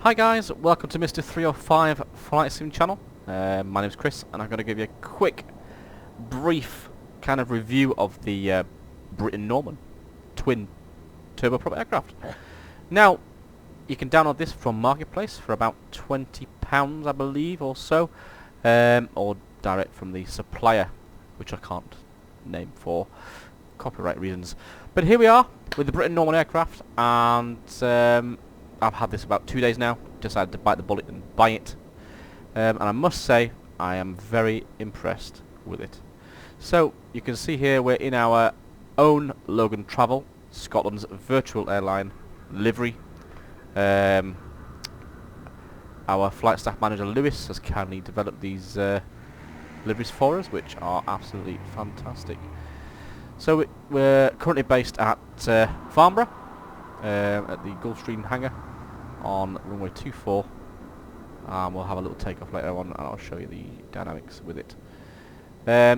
Hi guys, welcome to Mr. 305 Flight Sim channel. My name's Chris and I'm going to give you a quick, brief kind of review of the Britten Norman twin turboprop aircraft. Now, you can download this from Marketplace for about £20 I believe or so, or direct from the supplier, which I can't name for copyright reasons. But here we are with the Britten Norman aircraft, and I've had this about 2 days now. Decided to bite the bullet and buy it, and I must say I am very impressed with it. So you can see here we're in our own Logan Travel, Scotland's virtual airline livery. Our flight staff manager Lewis has kindly developed these liveries for us, which are absolutely fantastic. So we're currently based at Farnborough, at the Gulfstream hangar on runway 24. We'll have a little takeoff later on and I'll show you the dynamics with it.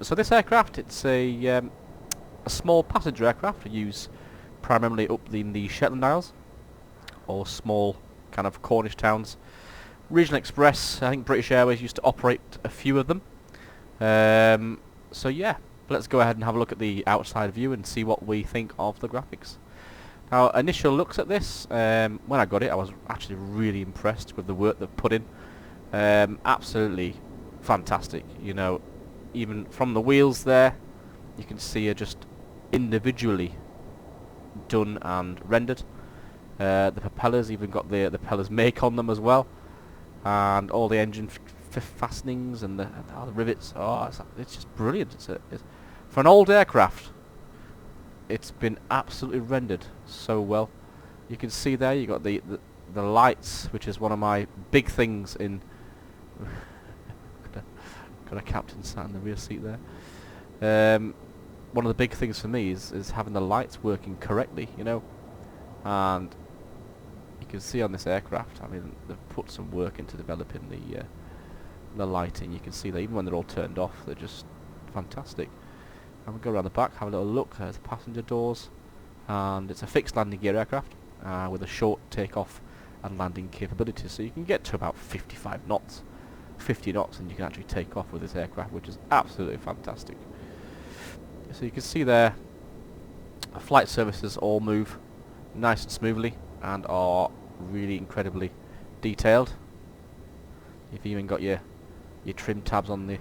So this aircraft, it's a small passenger aircraft used primarily up in the Shetland Isles or small kind of Cornish towns. Regional Express, I think British Airways used to operate a few of them. So yeah, let's go ahead and have a look at the outside view and see what we think of the graphics. Now, initial looks at this, when I got it I was actually really impressed with the work they've put in. Absolutely fantastic, you know, even from the wheels there you can see are just individually done and rendered. The propellers even got the propellers make on them as well, and all the engine fastenings and the rivets. Oh, it's just brilliant. It's for an old aircraft, it's been absolutely rendered so well. You can see there you got the lights, which is one of my big things in got a captain sat in the rear seat there. One of the big things for me is having the lights working correctly, you know, and you can see on this aircraft, I mean, they've put some work into developing the lighting. You can see that even when they're all turned off, they're just fantastic. And we'll go around the back, have a little look. There's the passenger doors, and it's a fixed landing gear aircraft with a short takeoff and landing capability, so you can get to about 55 knots, 50 knots, and you can actually take off with this aircraft, which is absolutely fantastic. So you can see there, flight services all move nice and smoothly and are really incredibly detailed. You've even got your trim tabs on the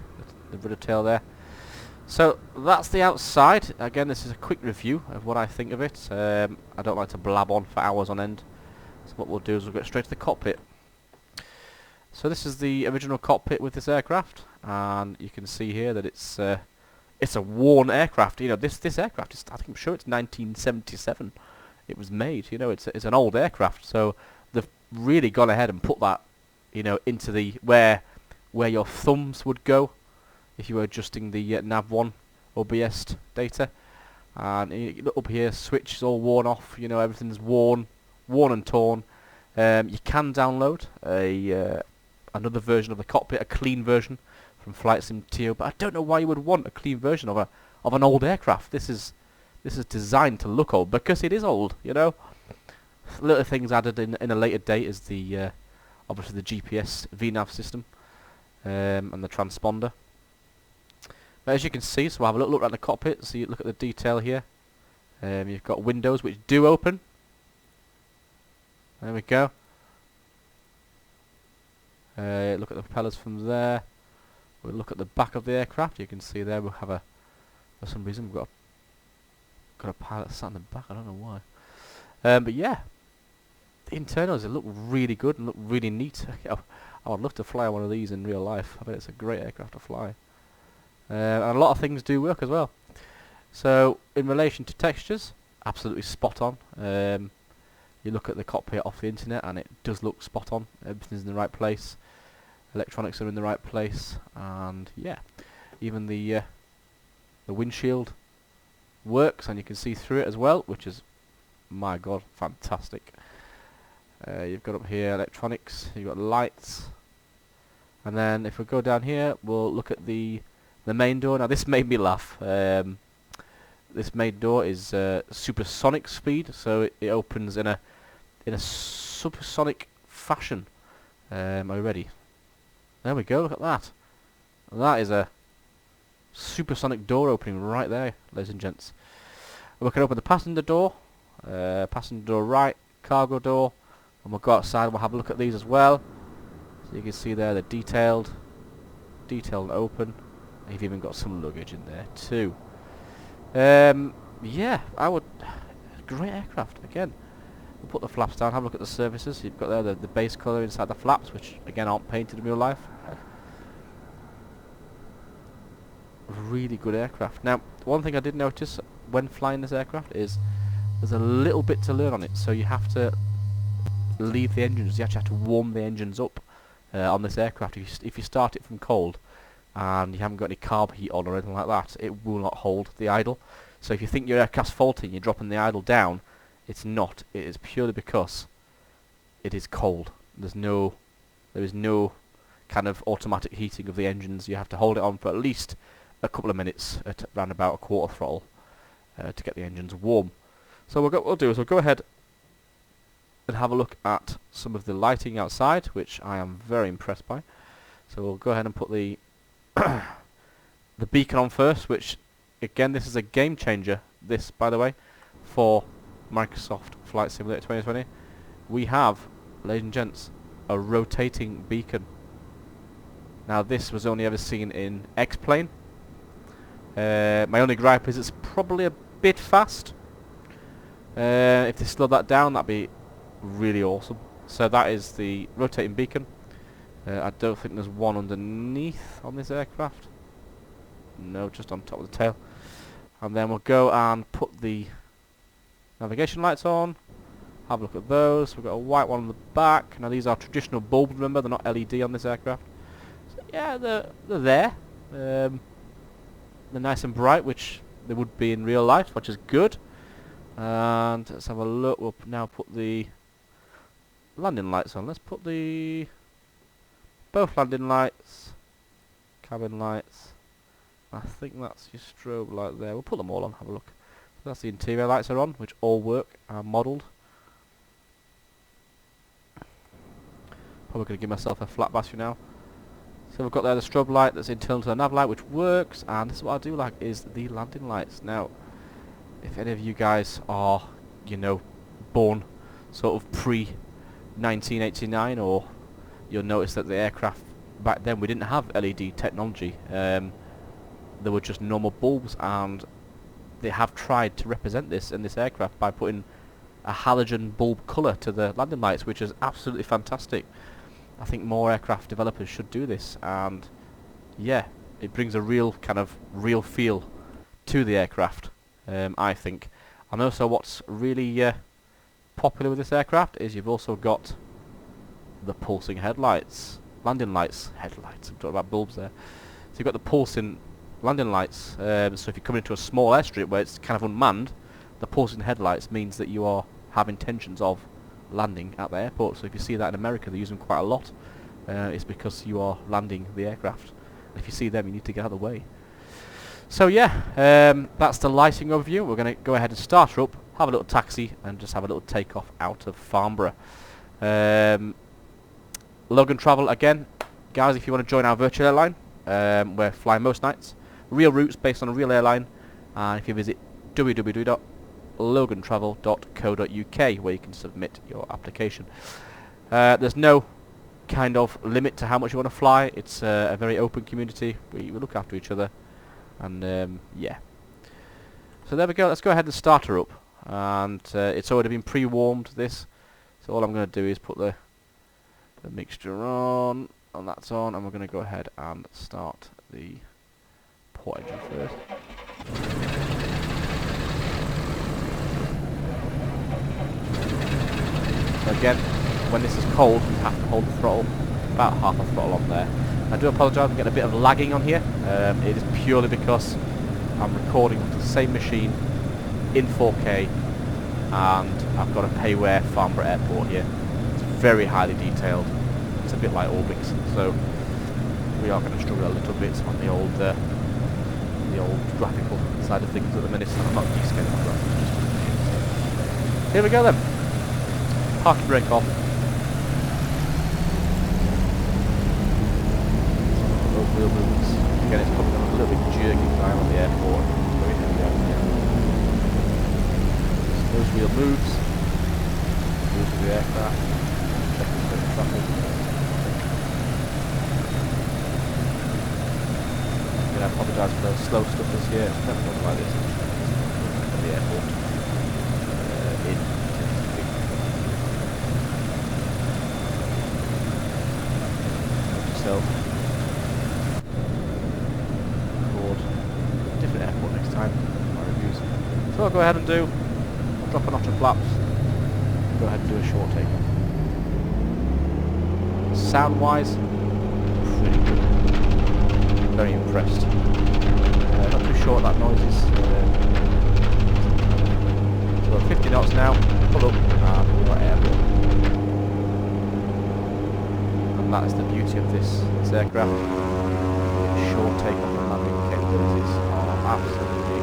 rudder tail there. So that's the outside. Again, this is a quick review of what I think of it. I don't like to blab on for hours on end. So what we'll do is we'll get straight to the cockpit. So this is the original cockpit with this aircraft, and you can see here that it's a worn aircraft. You know, this aircraft is, I'm sure it's 1977. It was made. You know, it's an old aircraft. So they've really gone ahead and put that, you know, into the where your thumbs would go if you were adjusting the nav1 OBS data. And you look up here, switch is all worn off, you know, everything's worn and torn. You can download another version of the cockpit, a clean version from Flight Sim TO, but I don't know why you would want a clean version of an old aircraft. This is designed to look old because it is old, you know. Little things added in a later date is the obviously the GPS VNav system and the transponder. But as you can see, so we'll have a look at the cockpit, so you look at the detail here. You've got windows which do open. There we go. Look at the propellers from there. We'll look at the back of the aircraft. You can see there we'll have for some reason we've got a pilot sat in the back. I don't know why. But yeah, the internals, they look really good and look really neat. I would love to fly one of these in real life. I bet it's a great aircraft to fly. And a lot of things do work as well. So in relation to textures, absolutely spot on. You look at the cockpit off the internet and it does look spot on. Everything's in the right place. Electronics are in the right place, and yeah, even the windshield works and you can see through it as well, which is, my god, fantastic. You've got up here electronics, you've got lights, and then if we go down here we'll look at the main door. Now this made me laugh. This main door is supersonic speed, so it opens in a supersonic fashion. Are we ready? There we go, look at that. That is a supersonic door opening right there, ladies and gents. We can open the passenger door right, cargo door, and we'll go outside and we'll have a look at these as well. So you can see there they're detailed and open. You've even got some luggage in there too. Yeah, great aircraft again. We'll put the flaps down, have a look at the surfaces. You've got there the base colour inside the flaps, which again aren't painted in real life. Really good aircraft. Now, one thing I did notice when flying this aircraft is there's a little bit to learn on it. So you have to leave the engines. You actually have to warm the engines up on this aircraft. If you start it from cold and you haven't got any carb heat on or anything like that, it will not hold the idle. So if you think your aircraft's faulty and you're dropping the idle down, it's not. It is purely because it is cold. There is no kind of automatic heating of the engines. You have to hold it on for at least a couple of minutes at around about a quarter throttle to get the engines warm. So what we'll do is we'll go ahead and have a look at some of the lighting outside, which I am very impressed by. So we'll go ahead and put the the beacon on first, which again, this is a game changer. This, by the way, for Microsoft Flight Simulator 2020, we have, ladies and gents, a rotating beacon. Now this was only ever seen in X-Plane. My only gripe is it's probably a bit fast. If they slow that down, that'd be really awesome. So that is the rotating beacon. I don't think there's one underneath on this aircraft. No, just on top of the tail. And then we'll go and put the navigation lights on. Have a look at those. We've got a white one on the back. Now these are traditional bulbs, remember, they're not LED on this aircraft. So yeah, they're there. They're nice and bright, which they would be in real life, which is good. And let's have a look. We'll now put the landing lights on. Let's put both landing lights, cabin lights. I think that's your strobe light there. We'll put them all on, have a look. So that's the interior lights are on, which all work, are modelled. Probably going to give myself a flat battery now. So we've got there the strobe light that's internal to the nav light, which works, and this is what I do like, is the landing lights. Now, if any of you guys are, you know, born sort of pre-1989, or you'll notice that the aircraft back then, we didn't have LED technology. They were just normal bulbs, and they have tried to represent this in this aircraft by putting a halogen bulb colour to the landing lights, which is absolutely fantastic. I think more aircraft developers should do this, and yeah, it brings a real kind of real feel to the aircraft, I think. And also what's really popular with this aircraft is you've also got the pulsing headlights, landing lights, headlights, I'm talking about bulbs there. So you've got the pulsing landing lights, so if you come into a small airstrip where it's kind of unmanned, the pulsing headlights means that you have intentions of landing at the airport. So if you see that in America, they use them quite a lot. It's because you are landing the aircraft. If you see them, you need to get out of the way. So yeah, that's the lighting overview. We're going to go ahead and start her up, have a little taxi, and just have a little takeoff out of Farnborough. Logan Travel again, guys. If you want to join our virtual airline, we're flying most nights, real routes based on a real airline. And if you visit www.logantravel.co.uk, where you can submit your application. There's no kind of limit to how much you want to fly. It's a very open community. We look after each other, and yeah. So there we go. Let's go ahead and start her up. And it's already been pre-warmed, this. So all I'm going to do is put the mixture on, and that's on, and we're going to go ahead and start the port engine first. So again, when this is cold, you have to hold the throttle, about half a throttle on there. I do apologise, I'm getting a bit of lagging on here. It is purely because I'm recording with the same machine in 4K, and I've got a Payware Farnborough Airport here. It's very highly detailed. It's a bit like Orbix, so we are going to struggle a little bit on the old graphical side of things at the minute. So I'm not descaling my graphics, just with the machine. So here we go then. Parking brake off. wheel movements. Again, it's coming on a little bit jerky time on the airport. It's very heavy out there. Nose wheel moves. Moves with the aircraft. Checking for traffic. Again, I apologise for the slow stuff this year. It's never done like this at the airport. Record different airport next time. My reviews. So I'll go ahead and do. I'll drop a notch of flaps. Go ahead and do a short takeoff. Sound wise, pretty good. Very impressed. Not too short that noise is. So 50 knots now. Pull up and we're airborne. And that is the beauty of this aircraft. Short takeoff and landing capabilities are absolutely.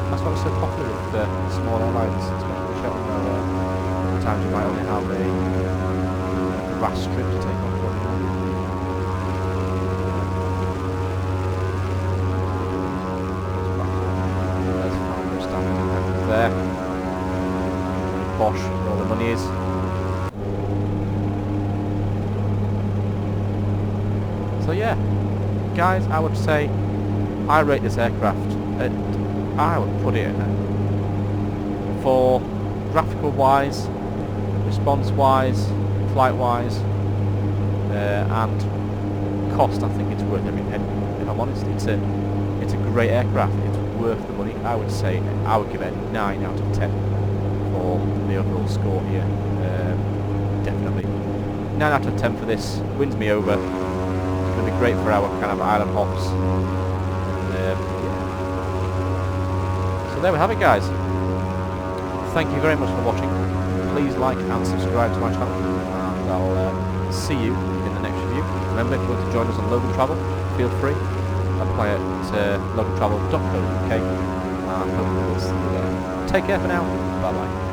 That's why it's so popular with small airlines, especially with Shetland, where sometimes you might only have a grass strip to take off from. There's Founder standing there. Bosch, where all the money is. So yeah, guys, I would say I rate this aircraft at, I would put it for graphical wise, response wise, flight wise, and cost. I think it's worth every penny. If I'm honest, it's a great aircraft. It's worth the money. I would say I would give it a 9 out of 10 for the overall score here. Definitely 9 out of 10 for this. Wins me over. Be great for our kind of island hops. Yeah. So there we have it, guys. Thank you very much for watching. Please like and subscribe to my channel, and I'll see you in the next review. Remember, if you want to join us on Logan Travel, feel free. Apply at logantravel.co.uk, and hopefully we'll see you there. Take care for now. Bye bye.